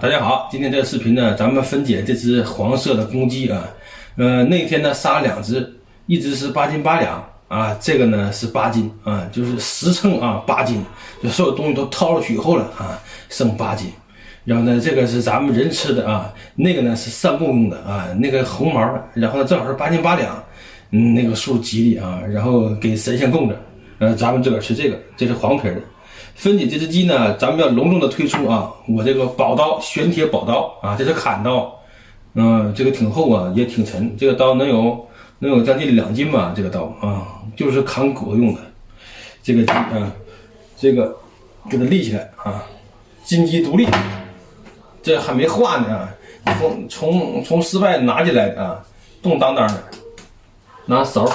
大家好，今天这个视频呢，咱们分解这只黄色的公鸡啊。那天呢杀了2只，一只是8斤8两啊，这个呢是8斤啊，就是10称啊8斤，就所有东西都掏出去以后了啊，剩8斤。然后呢，这个是咱们人吃的啊，那个呢是散步用的啊，那个红毛的，然后呢正好是8斤8两，那个数吉利啊，然后给神仙供着。咱们自个儿吃这个，这是黄皮的。分解这只鸡呢，咱们要隆重的推出啊，我这个宝刀玄铁宝刀啊，这是砍刀，这个挺厚啊，也挺沉，这个刀能有将近2斤吧，这个刀啊，就是砍骨头用的。这个鸡啊，这个给它立起来啊，金鸡独立，这还没化呢啊，从室外拿进来的啊，动当当的，拿勺，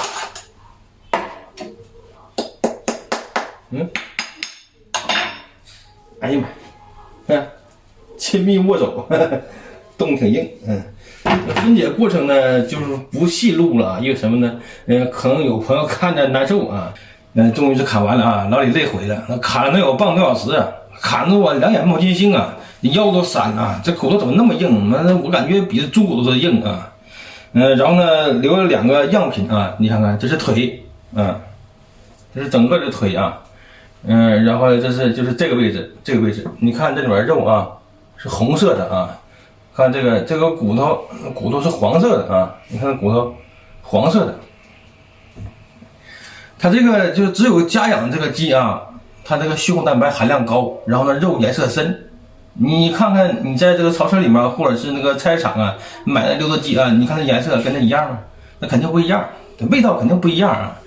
哎呀妈，看，亲密握手，动挺硬，分解过程呢，就是不细录了，因为什么呢？可能有朋友看着难受啊。终于是砍完了啊，老李累毁了，砍了能有半个多小时啊，砍得我2眼冒金星啊，腰都闪了，这骨头怎么那么硬？我感觉比猪骨头都硬啊。然后呢，留了2个样品啊，你看看，这是腿，这是整个的腿啊。然后就是这个位置，你看这里面肉啊是红色的啊，看这个骨头是黄色的啊，你看骨头黄色的。它这个就只有家养这个鸡啊，它这个血红蛋白含量高，然后呢肉颜色深。你看看你在这个超市里面或者是那个菜市场啊买的溜达鸡啊，你看它颜色跟它一样吗？那肯定不一样，味道肯定不一样啊。